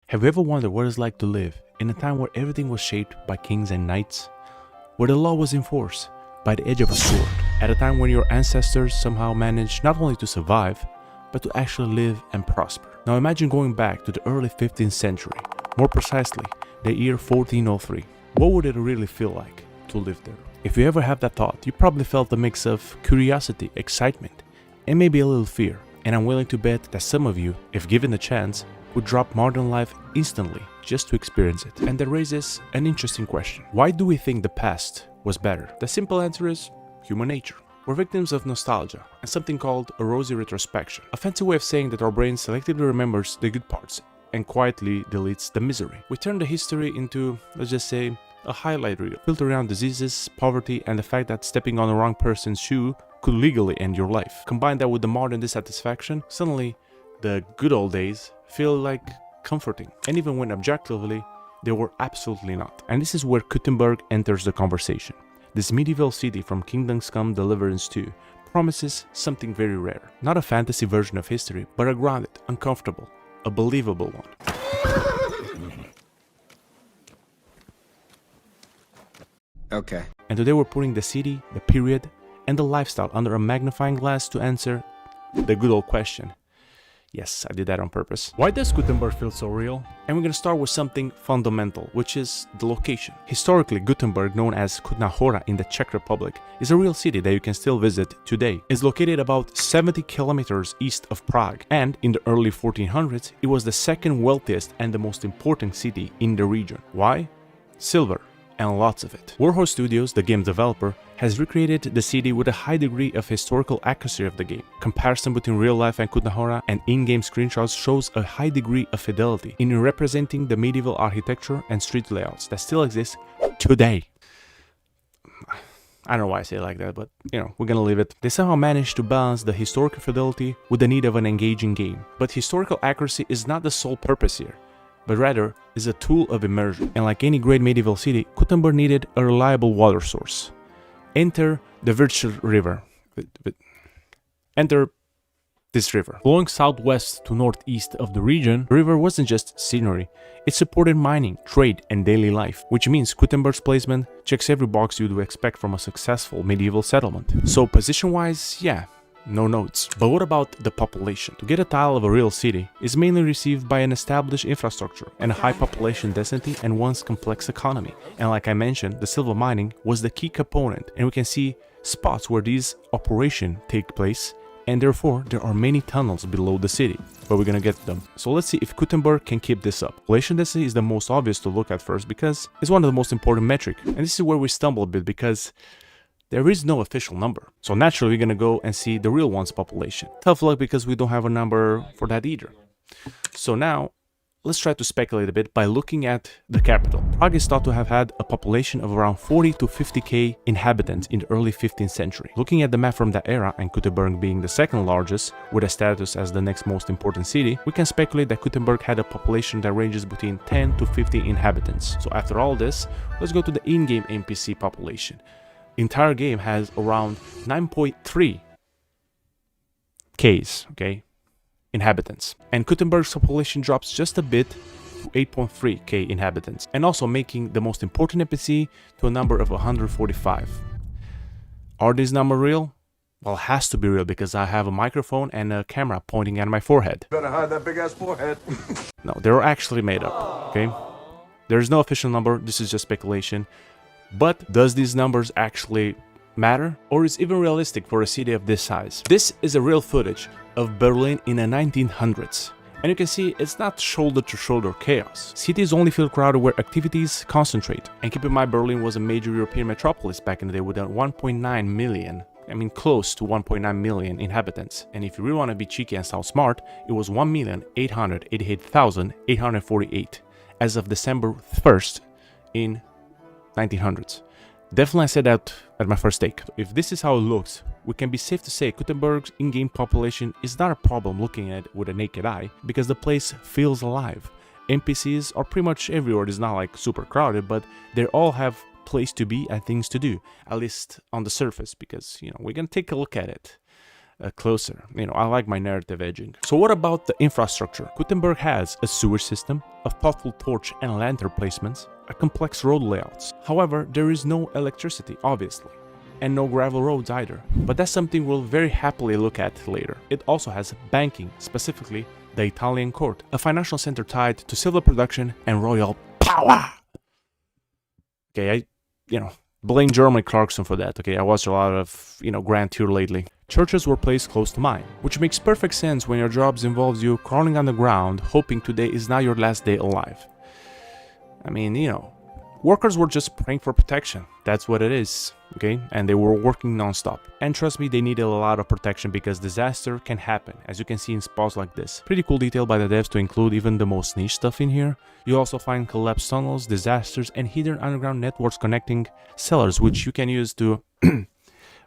Have you ever wondered what it's like to live in a time where everything was shaped by kings and knights? Where the law was enforced by the edge of a sword, at a time when your ancestors somehow managed not only to survive, but to actually live and prosper. Now imagine going back to the early 15th century, more precisely, the year 1403. What would it really feel like to live there? If you ever have that thought, you probably felt a mix of curiosity, excitement, and maybe a little fear. And I'm willing to bet that some of you, if given the chance, would drop modern life instantly just to experience it. And that raises an interesting question. Why do we think the past was better? The simple answer is human nature. We're victims of nostalgia and something called a rosy retrospection, a fancy way of saying that our brain selectively remembers the good parts and quietly deletes the misery. We turn the history into, let's just say, a highlight reel, built around diseases, poverty, and the fact that stepping on the wrong person's shoe could legally end your life. Combine that with the modern dissatisfaction, suddenly the good old days feel like comforting, and even when objectively they were absolutely not. And this is where Kuttenberg enters the conversation. This medieval city from Kingdom Come Deliverance 2 promises something very rare. Not a fantasy version of history, but a grounded, uncomfortable, a believable one. Okay. And today we're putting the city, the period, and the lifestyle under a magnifying glass to answer the good old question. Yes, I did that on purpose. Why does Kuttenberg feel so real? And we're gonna start with something fundamental, which is the location. Historically, Kuttenberg, known as Kutna Hora in the Czech Republic, is a real city that you can still visit today. It's located about 70 kilometers east of Prague, and in the early 1400s, it was the second wealthiest and the most important city in the region. Why? Silver. And lots of it. Warhorse Studios, the game developer, has recreated the city with a high degree of historical accuracy of the game. Comparison between real life and Kutna Hora and in-game screenshots shows a high degree of fidelity in representing the medieval architecture and street layouts that still exist today. I don't know why I say it like that, but we're gonna leave it. They somehow managed to balance the historical fidelity with the need of an engaging game. But historical accuracy is not the sole purpose here, but rather is a tool of immersion. And like any great medieval city, Kuttenberg needed a reliable water source. Enter the Virtual River. Enter this river. Flowing southwest to northeast of the region, the river wasn't just scenery, it supported mining, trade, and daily life, which means Kuttenberg's placement checks every box you'd expect from a successful medieval settlement. So position-wise, yeah, no notes. But what about the population? To get a title of a real city is mainly received by an established infrastructure and a high population density and one's complex economy. And like I mentioned, the silver mining was the key component, and we can see spots where these operations take place, and therefore there are many tunnels below the city, but we're gonna get to them. So let's see if Kuttenberg can keep this up. Population density is the most obvious to look at first because it's one of the most important metrics, and this is where we stumble a bit because there is no official number. So naturally, we're gonna go and see the real one's population. Tough luck because we don't have a number for that either. So now, let's try to speculate a bit by looking at the capital. Prague is thought to have had a population of around 40 to 50k inhabitants in the early 15th century. Looking at the map from that era, and Kuttenberg being the second largest, with a status as the next most important city, we can speculate that Kuttenberg had a population that ranges between 10 to 50 inhabitants. So after all this, let's go to the in-game NPC population. Entire game has around 9.3 Ks, okay, inhabitants. And Kuttenberg's population drops just a bit to 8.3 K inhabitants, and also making the most important NPC to a number of 145. Are these numbers real? Well, it has to be real because I have a microphone and a camera pointing at my forehead. Better hide that big ass forehead. No, they're actually made up, okay? There's no official number, this is just speculation. But does these numbers actually matter? Or is it even realistic for a city of this size? This is a real footage of Berlin in the 1900s. And you can see it's not shoulder to shoulder chaos. Cities only feel crowded where activities concentrate. And keep in mind, Berlin was a major European metropolis back in the day with a 1.9 million, close to 1.9 million inhabitants. And if you really want to be cheeky and sound smart, it was 1,888,848 as of December 1st in 1900s. Definitely I said that at my first take. If this is how it looks, we can be safe to say Kuttenberg's in-game population is not a problem looking at it with a naked eye, because the place feels alive. NPCs are pretty much everywhere. It's not like super crowded, but they all have place to be and things to do, at least on the surface, because we're gonna take a look at it. closer. You know, I like my narrative edging. So what about the infrastructure? Kuttenberg has a sewage system, a thoughtful torch and lantern placements, a complex road layouts. However, there is no electricity, obviously, and no gravel roads either. But that's something we'll very happily look at later. It also has banking, specifically the Italian court, a financial center tied to silver production and royal power. Okay, blame Jeremy Clarkson for that. Okay, I watched a lot of, Grand Tour lately. Churches were placed close to mine, which makes perfect sense when your jobs involves you crawling on the ground, hoping today is not your last day alive. I mean, workers were just praying for protection. That's what it is, okay? And they were working non-stop. And trust me, they needed a lot of protection because disaster can happen, as you can see in spots like this. Pretty cool detail by the devs to include even the most niche stuff in here. You also find collapsed tunnels, disasters, and hidden underground networks connecting cellars, which you can use to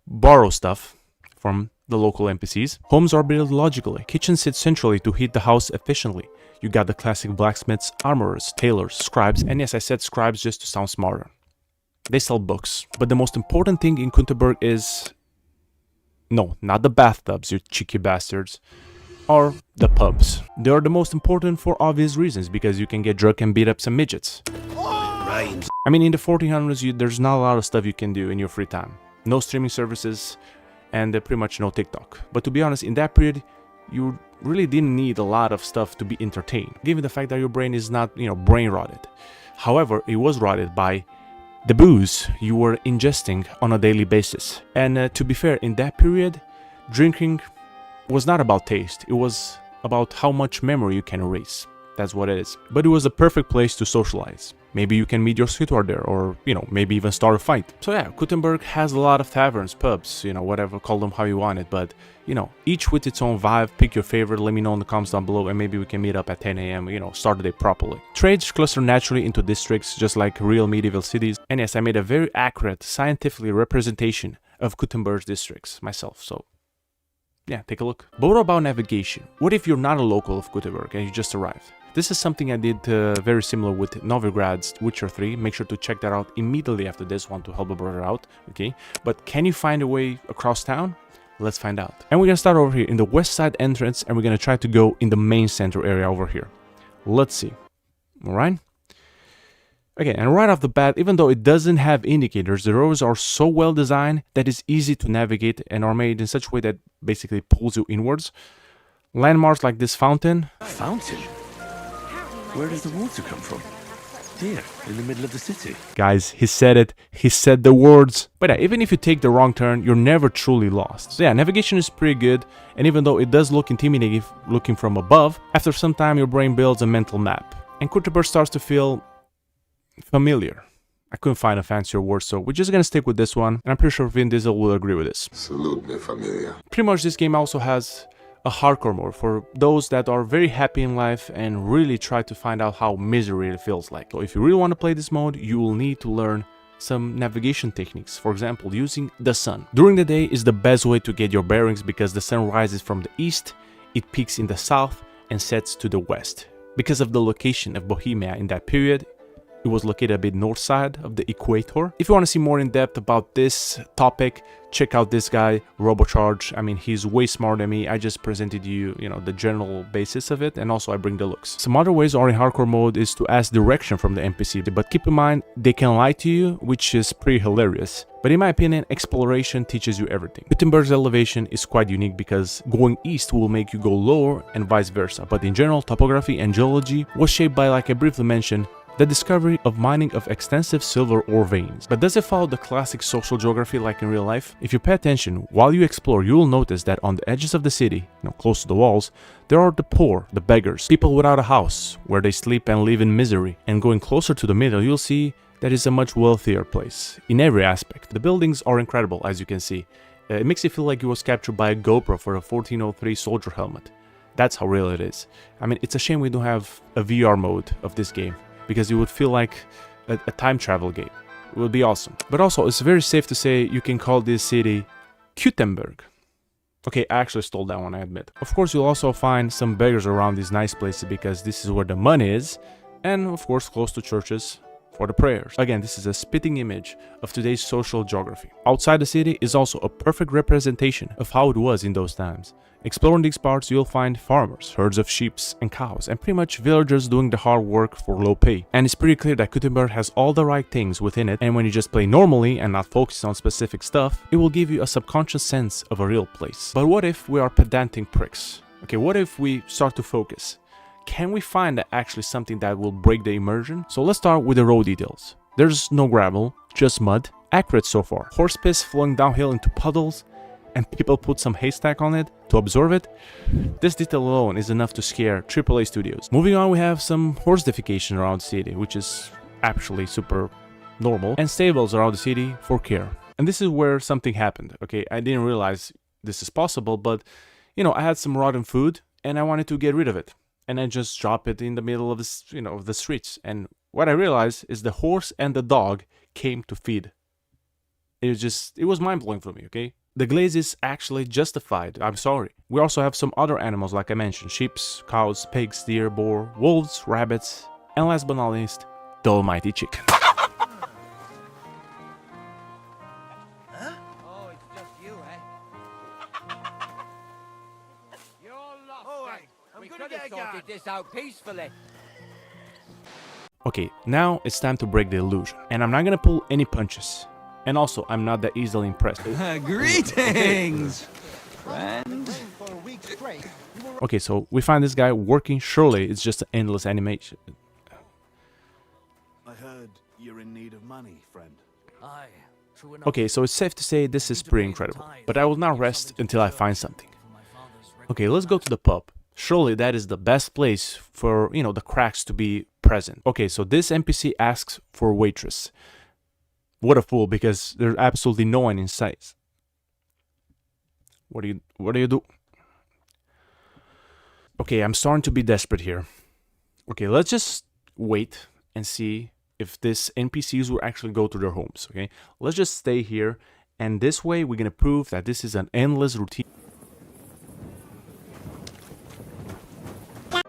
borrow stuff from the local NPCs. Homes are built logically. Kitchen sits centrally to heat the house efficiently. You got the classic blacksmiths, armorers, tailors, scribes, and yes, I said scribes just to sound smarter. They sell books. But the most important thing in Kuttenberg is... No, not the bathtubs, you cheeky bastards. Or the pubs. They are the most important for obvious reasons, because you can get drunk and beat up some midgets. I mean, in the 1400s, there's not a lot of stuff you can do in your free time. No streaming services, and pretty much no TikTok. But to be honest, in that period, you really didn't need a lot of stuff to be entertained, given the fact that your brain is not, brain rotted. However, it was rotted by the booze you were ingesting on a daily basis. And to be fair, in that period, drinking was not about taste. It was about how much memory you can erase. That's what it is. But it was the perfect place to socialize. Maybe you can meet your sweetheart there, or, maybe even start a fight. So yeah, Kuttenberg has a lot of taverns, pubs, whatever, call them how you want it. But, each with its own vibe. Pick your favorite, let me know in the comments down below, and maybe we can meet up at 10 AM, start the day properly. Trades cluster naturally into districts, just like real medieval cities. And yes, I made a very accurate, scientifically representation of Kuttenberg's districts myself, so yeah, take a look. But what about navigation? What if you're not a local of Kuttenberg and you just arrived? This is something I did very similar with Novigrad's Witcher 3. Make sure to check that out immediately after this one to help a brother out, okay? But can you find a way across town? Let's find out. And we're gonna start over here in the west side entrance, and we're gonna try to go in the main center area over here. Let's see. All right? Okay, and right off the bat, even though it doesn't have indicators, the roads are so well designed that it's easy to navigate and are made in such a way that basically pulls you inwards. Landmarks like this fountain. Fountain? Where does the water come from? Here, in the middle of the city. Guys, he said it. He said the words. But yeah, even if you take the wrong turn, you're never truly lost. So yeah, navigation is pretty good. And even though it does look intimidating looking from above, after some time your brain builds a mental map. And Kuttenberg starts to feel familiar. I couldn't find a fancier word, so we're just gonna stick with this one. And I'm pretty sure Vin Diesel will agree with this. Salute me, familia. Pretty much this game also has a hardcore mode for those that are very happy in life and really try to find out how misery it feels like. So if you really want to play this mode, you will need to learn some navigation techniques. For example, using the sun. During the day is the best way to get your bearings because the sun rises from the east, it peaks in the south and sets to the west. Because of the location of Bohemia in that period, it was located a bit north side of the equator. If you want to see more in depth about this topic, check out this guy, RoboCharge. I mean, he's way smarter than me. I just presented you, the general basis of it, and also I bring the looks. Some other ways are in hardcore mode is to ask direction from the NPC, but keep in mind, they can lie to you, which is pretty hilarious. But in my opinion, exploration teaches you everything. Kuttenberg's elevation is quite unique because going east will make you go lower and vice versa. But in general, topography and geology was shaped by, like I briefly mentioned, the discovery of mining of extensive silver ore veins. But does it follow the classic social geography like in real life? If you pay attention, while you explore, you will notice that on the edges of the city, close to the walls, there are the poor, the beggars, people without a house, where they sleep and live in misery. And going closer to the middle, you'll see that it's a much wealthier place, in every aspect. The buildings are incredible, as you can see. It makes you feel like you was captured by a GoPro for a 1403 soldier helmet. That's how real it is. I mean, it's a shame we don't have a VR mode of this game, because it would feel like a time travel game. It would be awesome. But also, it's very safe to say you can call this city Kuttenberg. Okay, I actually stole that one, I admit. Of course, you'll also find some beggars around these nice places because this is where the money is. And of course, close to churches for the prayers. Again, this is a spitting image of today's social geography. Outside the city is also a perfect representation of how it was in those times. Exploring these parts, you'll find farmers, herds of sheep and cows, and pretty much villagers doing the hard work for low pay. And it's pretty clear that Kuttenberg has all the right things within it, and when you just play normally and not focus on specific stuff, it will give you a subconscious sense of a real place. But what if we are pedantic pricks? Okay, what if we start to focus? Can we find actually something that will break the immersion? So let's start with the road details. There's no gravel, just mud. Accurate so far. Horse piss flowing downhill into puddles, and people put some haystack on it to absorb it. This detail alone is enough to scare AAA studios. Moving on, we have some horse defecation around the city, which is actually super normal, and stables around the city for care. And this is where something happened. Okay, I didn't realize this is possible, but you know, I had some rotten food and I wanted to get rid of it, and I just drop it in the middle of this, you know, of the streets. And what I realized is the horse and the dog came to feed. It was mind-blowing for me. Okay, the glaze is actually justified. I'm sorry. We also have some other animals, like I mentioned: sheep, cows, pigs, deer, boar, wolves, rabbits, and last but not least, the almighty chicken. This out peacefully. Okay, now it's time to break the illusion. And I'm not gonna pull any punches. And also, I'm not that easily impressed. Greetings, friend. Okay, so we find this guy working. Surely it's just an endless animation. I heard you're in need of money, friend. Aye, true enough. Okay, so it's safe to say this is pretty incredible. But I will not rest until I find something. Okay, let's go to the pub. Surely that is the best place for, you know, the cracks to be present. Okay, so this NPC asks for a waitress. What a fool, because there's absolutely no one in sight. What do you do? Okay, I'm starting to be desperate here. Okay, let's just wait and see if this NPCs will actually go to their homes, okay? Let's just stay here, and this way we're gonna prove that this is an endless routine.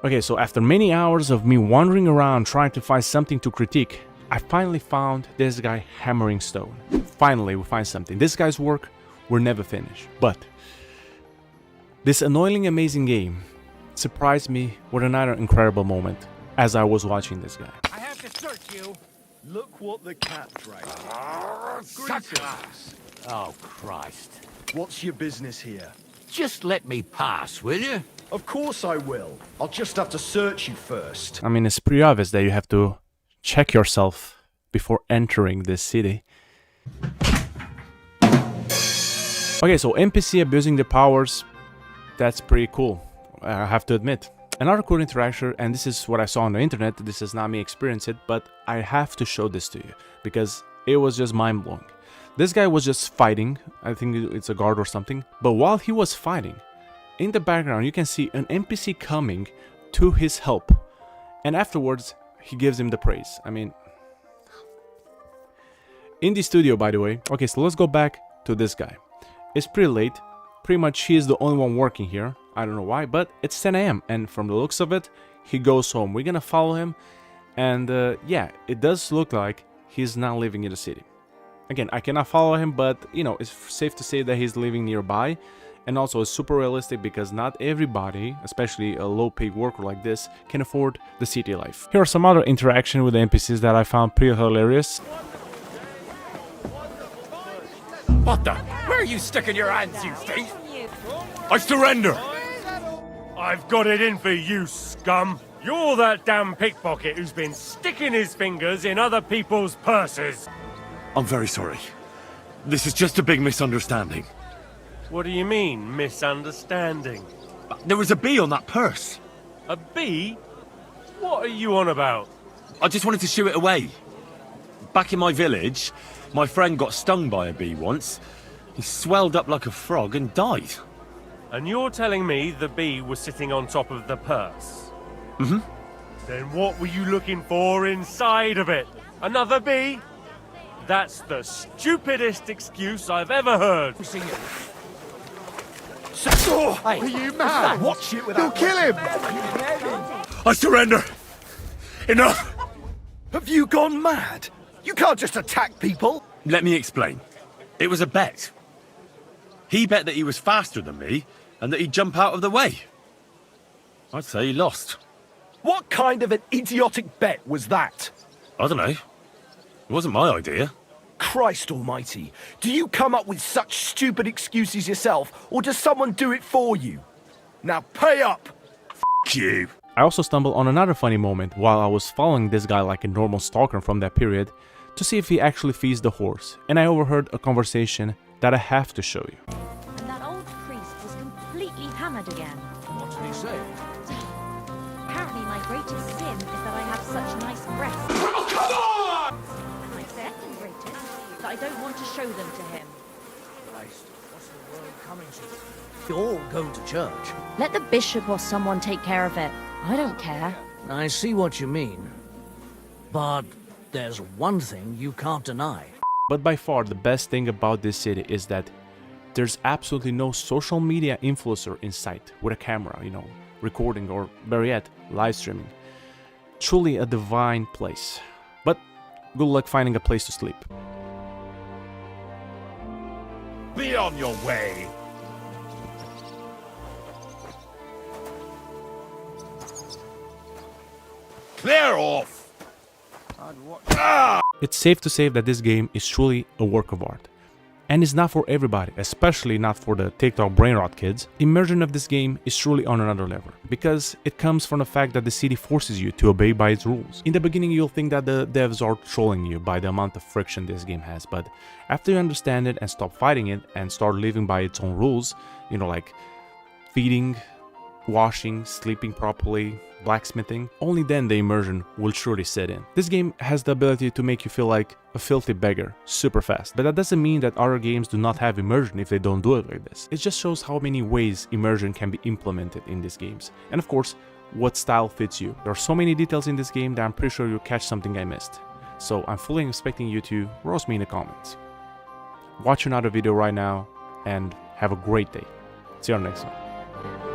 Okay, so after many hours of me wandering around trying to find something to critique, I finally found this guy hammering stone. Finally, we find something. This guy's work will never finish. But this annoyingly amazing game surprised me with another incredible moment as I was watching this guy. I have to search you. Look what the cat dragged. Oh, Christ. What's your business here? Just let me pass, will you? Of course I will. I'll just have to search you first. I mean, it's pretty obvious that you have to check yourself before entering this city. Okay, so NPC abusing their powers, that's pretty cool, I have to admit. Another cool interaction, and this is what I saw on the internet, this is not me experience it, but I have to show this to you, because it was just mind-blowing. This guy was just fighting, I think it's a guard or something, but while he was fighting, in the background you can see an NPC coming to his help, and afterwards he gives him the praise. I mean, in the studio, by the way. Okay, so let's go back to this guy. It's pretty late, pretty much he is the only one working here. I don't know why, but it's 10 AM and from the looks of it, he goes home. We're gonna follow him, and yeah, it does look like he's not living in the city. Again, I cannot follow him, but you know, it's safe to say that he's living nearby. And also it's super realistic because not everybody, especially a low-paid worker like this, can afford the city life. Here are some other interactions with the NPCs that I found pretty hilarious. What the? Where are you sticking your hands, you thief? I surrender! I've got it in for you, scum! You're that damn pickpocket who's been sticking his fingers in other people's purses! I'm very sorry. This is just a big misunderstanding. What do you mean, misunderstanding? There was a bee on that purse. A bee? What are you on about? I just wanted to shoo it away. Back in my village, my friend got stung by a bee once. He swelled up like a frog and died. And you're telling me the bee was sitting on top of the purse? Mm-hmm. Then what were you looking for inside of it? Another bee? That's the stupidest excuse I've ever heard. Are you mad? Watch it without... You'll kill him! I surrender! Enough! Have you gone mad? You can't just attack people. Let me explain. It was a bet. He bet that he was faster than me and that he'd jump out of the way. I'd say he lost. What kind of an idiotic bet was that? I don't know. It wasn't my idea. Christ almighty, do you come up with such stupid excuses yourself, or does someone do it for you? Now pay up! F*** you. I also stumbled on another funny moment while I was following this guy like a normal stalker from that period to see if he actually feeds the horse, and I overheard a conversation that I have to show you. And that old priest was completely hammered again. What did he say? Apparently my greatest sin is that I have such nice breasts. Oh, come on! And my second greatest, that I don't want to show them to him. Christ, what's the world coming to? You all go to church. Let the bishop or someone take care of it. I don't care. I see what you mean. But there's one thing you can't deny. But by far the best thing about this city is that there's absolutely no social media influencer in sight with a camera, recording or better yet, live streaming. Truly a divine place. But good luck finding a place to sleep. Be on your way. Clear off. It's safe to say that this game is truly a work of art. And it's not for everybody, especially not for the TikTok brainrot kids. Immersion of this game is truly on another level, because it comes from the fact that the city forces you to obey by its rules. In the beginning you'll think that the devs are trolling you by the amount of friction this game has, but after you understand it and stop fighting it and start living by its own rules, like feeding, washing, sleeping properly, blacksmithing, only then the immersion will truly set in. This game has the ability to make you feel like a filthy beggar super fast, but that doesn't mean that other games do not have immersion if they don't do it like this. It just shows how many ways immersion can be implemented in these games, and of course, what style fits you. There are so many details in this game that I'm pretty sure you'll catch something I missed, so I'm fully expecting you to roast me in the comments. Watch another video right now, and have a great day. See you on the next one.